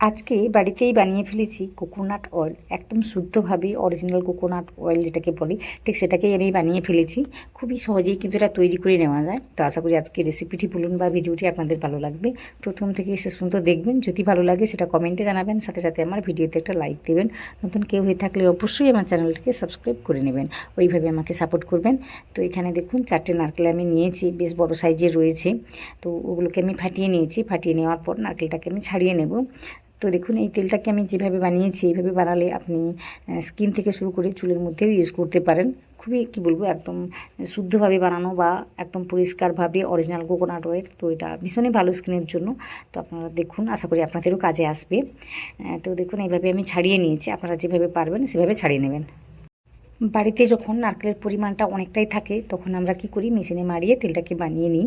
আজকে বাড়িতেই বানিয়ে ফেলেছি কোকোনাট অয়েল, একদম শুদ্ধভাবে অরিজিনাল কোকোনাট অয়েল যেটাকে বলি, ঠিক সেটাকেই আমি বানিয়ে ফেলেছি। খুবই সহজেই কিন্তু এটা তৈরি করে নেওয়া যায়। তো আশা করি আজকে রেসিপিটি বলুন বা ভিডিওটি আপনাদের ভালো লাগবে। প্রথম থেকে শেষ পর্যন্ত দেখবেন, যদি ভালো লাগে সেটা কমেন্টে জানাবেন, সাথে সাথে আমার ভিডিওতে একটা লাইক দেবেন। নতুন কেউ হয়ে থাকলে অবশ্যই আমার চ্যানেলটিকে সাবস্ক্রাইব করে নেবেন, ওইভাবে আমাকে সাপোর্ট করবেন। তো এখানে দেখুন 4টে নারকেল আমি নিয়েছি, বেশ বড় সাইজের রয়েছে। তো ওগুলোকে আমি ফাটিয়ে নিয়েছি। ফাটিয়ে নেওয়ার পর নারকেলটাকে আমি ছাড়িয়ে নেব। তো দেখুন এই তেলটাকে আমি যেভাবে বানিয়েছি এইভাবে বানালে আপনি স্কিন থেকে শুরু করে চুলের মধ্যেও ইউজ করতে পারেন। খুবই কী বলবো, একদম শুদ্ধভাবে বানানো বা একদম পরিষ্কারভাবে অরিজিনাল কোকোনাট অয়েল। তো এটা ভীষণই ভালো স্কিনের জন্য। তো আপনারা দেখুন, আশা করি আপনাদেরও কাজে আসবে। তো দেখুন এইভাবে আমি ছাড়িয়ে নিয়েছি, আপনারা যেভাবে পারবেন সেভাবে ছাড়িয়ে নেবেন। বাড়িতে যখন নারকেলের পরিমাণটা অনেকটাই থাকে তখন আমরা কি করি, মেশিনে মারিয়ে তেলটাকে বানিয়ে নিই।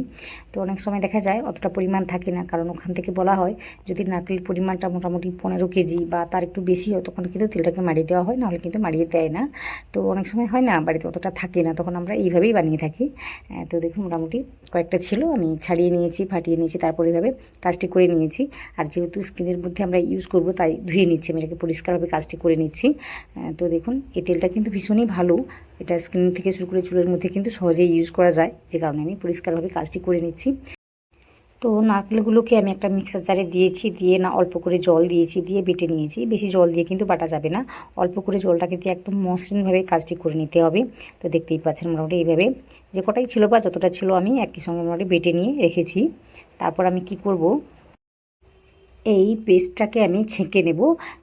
তো অনেক সময় দেখা যায় অতটা পরিমাণ থাকে না, কারণ ওখান থেকে বলা হয় যদি নারকেলের পরিমাণটা মোটামুটি 15 কেজি বা তার একটু বেশি হয় তখন কিন্তু তেলটাকে মারিয়ে দেওয়া হয়, নাহলে কিন্তু মারিয়ে দেয় না। তো অনেক সময় হয় না বাড়িতে অতটা থাকে না, তখন আমরা এইভাবেই বানিয়ে থাকি। তো দেখুন মোটামুটি কয়েকটা ছিল, আমি ছাড়িয়ে নিয়েছি, ফাটিয়ে নিয়েছি, তারপর এইভাবে কাজটি করে নিয়েছি। আর যেহেতু স্কিনের মধ্যে আমরা ইউজ করব তাই ধুয়ে নিচ্ছি, আমি এটাকে পরিষ্কারভাবে কাজটি করে নিচ্ছি। তো দেখুন এই তেলটা কিন্তু ভীষণই ভালো, এটা স্কিন থেকে শুরু করে চুলের মধ্যে কিন্তু সহজেই ইউজ করা যায়, যে কারণে আমি পরিষ্কারভাবে কাজটি করে নিচ্ছি। তো নারকেলগুলোকে আমি একটা মিক্সার জারে দিয়েছি, দিয়ে না অল্প করে জল দিয়েছি, দিয়ে বেটে নিয়েছি। বেশি জল দিয়ে কিন্তু বাটা যাবে না, অল্প করে জলটাকে দিয়ে একদম মসৃণভাবে কাজটি করে নিতে হবে। তো দেখতেই পাচ্ছেন মোটামুটি এইভাবে যে কটাই ছিল বা যতটা ছিল আমি একই সঙ্গে মোটামুটি বেটে নিয়ে রেখেছি। তারপর আমি কি করব, এই পেস্টটাকে আমি ছেঁকে নেব।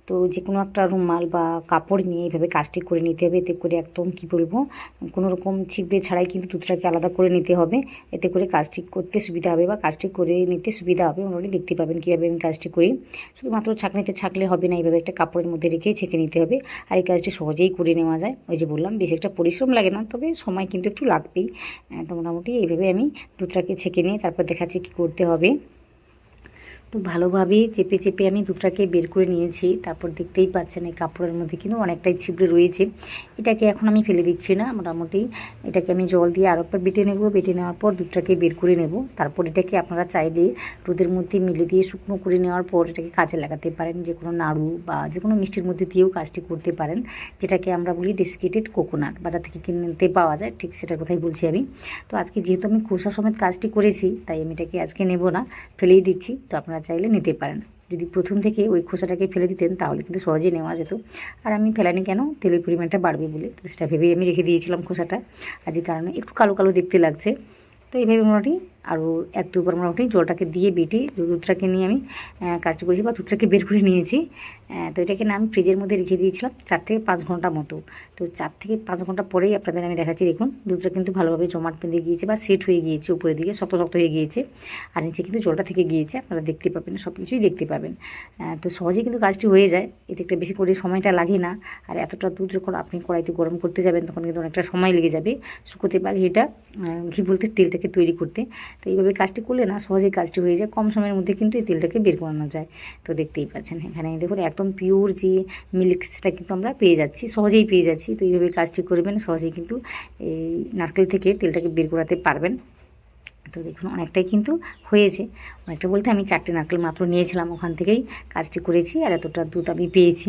তো যে কোনো একটা রুমাল বা কাপড় নিয়ে এইভাবে কাজটি করে নিতে হবে, এতে করে একদম কি বলবো, কোনো রকম ছিপড়ে ছাড়াই কিন্তু দুধটাকে আলাদা করে নিতে হবে। এতে করে কাজটি করতে সুবিধা হবে বা কাজটি করে নিতে সুবিধা হবে। মোটামুটি দেখতে পাবেন কীভাবে আমি কাজটি করি। শুধুমাত্র ছাঁকনিতে ছাঁকলে হবে না, এইভাবে একটা কাপড়ের মধ্যে রেখেই ছেঁকে নিতে হবে। আর এই কাজটি সহজেই করে নেওয়া যায়, ওই যে বললাম বেশি একটা পরিশ্রম লাগে না, তবে সময় কিন্তু একটু লাগবেই। তো মোটামুটি এইভাবে আমি দুধটাকে ছেঁকে নিয়ে তারপর দেখাচ্ছি কী করতে হবে। তো ভালোভাবেই চেপে চেপে আমি দুধটাকে বের করে নিয়েছি। তারপর দেখতেই পাচ্ছেন এই কাপড়ের মধ্যে কিন্তু অনেকটাই ছিবড়ে রয়েছে। এটাকে এখন আমি ফেলে দিচ্ছি না, মোটামুটি এটাকে আমি জল দিয়ে আরও একবার বেটে নেব। বেটে নেওয়ার পর দুধটাকে বের করে নেব। তারপর এটাকে আপনারা চাইলে রোদের মধ্যে মিলে দিয়ে শুকনো করে নেওয়ার পর এটাকে কাজে লাগাতে পারেন, যে কোনো নাড়ু বা যে কোনো মিষ্টির মধ্যে দিয়েও কাজটি করতে পারেন, যেটাকে আমরা বলি ডেসিকেটেড কোকোনাট, বাজার থেকে কিনতে পাওয়া যায়, ঠিক সেটার কথাই বলছি আমি। তো আজকে যেহেতু আমি খোসা সমেত কাজটি করেছি তাই আমি এটাকে আজকে নেব না, ফেলেই দিচ্ছি। তো আপনারা চাইলে নিতে পারেন। যদি প্রথম থেকে ওই খোসাটাকে ফেলে দিতেন তাহলে কিন্তু সহজেই নেওয়া যেত। আর আমি ফেলানি কেন, তেলের পরিমাণটা বাড়বে বলে, তো সেটা ভেবেই আমি রেখে দিয়েছিলাম খোসাটা। আর যে কারণে একটু কালো কালো দেখতে লাগছে। তো এইভাবে মোটামুটি আরও এক দুবার মোটামুটি জলটাকে দিয়ে বেটে দুধটাকে নিয়ে আমি কাজটা করেছি বা দুধটাকে বের করে নিয়েছি। তো এটাকে না আমি ফ্রিজের মধ্যে রেখে দিয়েছিলাম 4 থেকে 5 ঘন্টা মতো। তো 4 থেকে 5 ঘন্টা পরেই আপনাদের আমি দেখাচ্ছি। দেখুন দুধটা কিন্তু ভালোভাবে জমাট বেঁধে গিয়েছে বা সেট হয়ে গিয়েছে, উপরের দিকে শক্ত শক্ত হয়ে গিয়েছে, আর নিচে কিন্তু জলটা থেকে গিয়েছে। আপনারা দেখতে পাবেন, সব কিছুই দেখতে পাবেন। তো সহজেই কিন্তু কাজটি হয়ে যায়, এতে একটা বেশি করে সময়টা লাগে না। আর এতটা দুধ যখন আপনি কড়াইতে গরম করতে যাবেন তখন কিন্তু অনেকটা সময় লেগে যাবে শুকোতে বা ঘি বলতে তেলটাকে তৈরি করতে। তো এইভাবে কাজটি করলে না সহজেই কাজটি হয়ে যায়, কম সময়ের মধ্যে কিন্তু এই তেলটাকে বের করানো যায়। তো দেখতেই পাচ্ছেন এখানে দেখুন একদম পিওর যে মিল্ক সেটা কিন্তু আমরা পেয়ে যাচ্ছি, সহজেই পেয়ে যাচ্ছি। তো এইভাবে কাজটি করবেন, সহজেই কিন্তু এই নারকেল থেকে তেলটাকে বের করাতে পারবেন। তো দেখুন অনেকটাই কিন্তু হয়েছে, অনেকটা বলতে আমি 4টে নারকেল মাত্র নিয়েছিলাম, ওখান থেকেই কাজটি করেছি আর এতটা দুধ আমি পেয়েছি।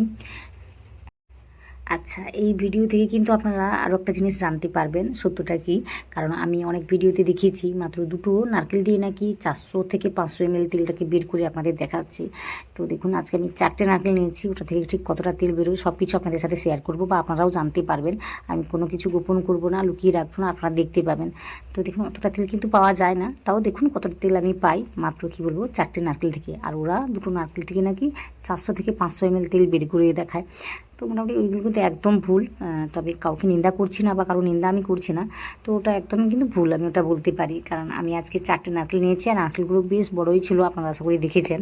আচ্ছা, এই ভিডিও থেকে কিন্তু আপনারা আরও একটা জিনিস জানতে পারবেন সত্যটা কি, কারণ আমি অনেক ভিডিওতে দেখিয়েছি মাত্র দুটো নারকেল দিয়ে নাকি 400 থেকে 500 ml তেলটাকে বের করে আপনাদের দেখাচ্ছি। তো দেখুন আজকে আমি 4টে নারকেল নিয়েছি, ওটা থেকে ঠিক কতটা তেল বেরোয় সব কিছু আপনাদের সাথে শেয়ার করব বা আপনারাও জানতে পারবেন। আমি কোনো কিছু গোপন করব না, লুকিয়ে রাখবো না, আপনারা দেখতে পাবেন। তো দেখুন অতটা তেল কিন্তু পাওয়া যায় না, তাও দেখুন কতটা তেল আমি পাই মাত্র কি বলবো 4টে নারকেল থেকে। আর ওরা দুটো নারকেল থেকে নাকি 400 থেকে 500 ml তেল বের করে দেখায়। তো মোটামুটি ওইগুলো কিন্তু একদম ভুল। তবে কাউকে নিন্দা করছি না বা কারো নিন্দা আমি করছি না, তো ওটা একদমই কিন্তু ভুল, আমি ওটা বলতে পারি। কারণ আমি আজকে 4টে নারকেল নিয়েছি আর নারকেলগুলো বেশ বড়োই ছিল, আপনারা আশা করি দেখেছেন।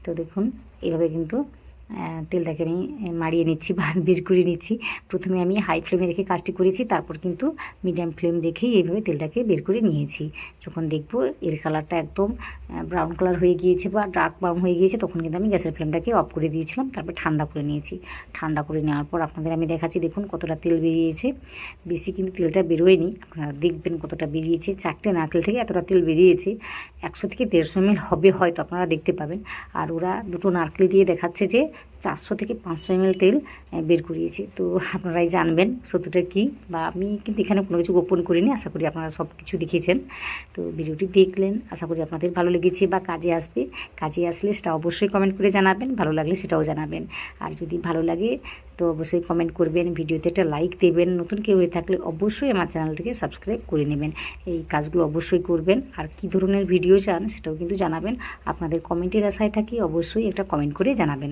তো দেখুন এইভাবে কিন্তু তেলটাকে আমি মাড়িয়ে নিচ্ছি বা বের করে নিচ্ছি। প্রথমে আমি হাই ফ্লেমে রেখে কাজটি করেছি, তারপর কিন্তু মিডিয়াম ফ্লেম রেখেই এইভাবে তেলটাকে বের করে নিয়েছি। যখন দেখবো এর কালারটা একদম ব্রাউন কালার হয়ে গিয়েছে বা ডার্ক ব্রাউন হয়ে গিয়েছে, তখন কিন্তু আমি গ্যাসের ফ্লেমটাকে অফ করে দিয়েছিলাম। তারপর ঠান্ডা করে নিয়েছি। ঠান্ডা করে নেওয়ার পর আপনাদের আমি দেখাচ্ছি, দেখুন কতটা তেল বেরিয়েছে। বেশি কিন্তু তেলটা বেরোয়নি, আপনারা দেখবেন কতটা বেরিয়েছে। 4টে নারকেল থেকে এতটা তেল বেরিয়েছে। 100 থেকে 150 ml হবে হয়তো, আপনারা দেখতে পাবেন। আর ওরা 2টো নারকেল দিয়ে দেখাচ্ছে যে 400 থেকে 500 ml তেল বের করিয়েছে। তো আপনারাই জানবেন সত্যটা কী, বা আমি কিন্তু এখানে কোনো কিছু গোপন করিনি। আশা করি আপনারা সব কিছু দেখেছেন। তো ভিডিওটি দেখলেন, আশা করি আপনাদের ভালো লেগেছে বা কাজে আসবে। কাজে আসলে সেটা অবশ্যই কমেন্ট করে জানাবেন, ভালো লাগলে সেটাও জানাবেন। আর যদি ভালো লাগে তো অবশ্যই কমেন্ট করবেন, ভিডিওতে একটা লাইক দেবেন। নতুন কেউ হয়ে থাকলে অবশ্যই আমার চ্যানেলটিকে সাবস্ক্রাইব করে নেবেন। এই কাজগুলো অবশ্যই করবেন। আর কী ধরনের ভিডিও চান সেটাও কিন্তু জানাবেন। আপনাদের কমেন্টের আশায় থাকি, অবশ্যই একটা কমেন্ট করে জানাবেন।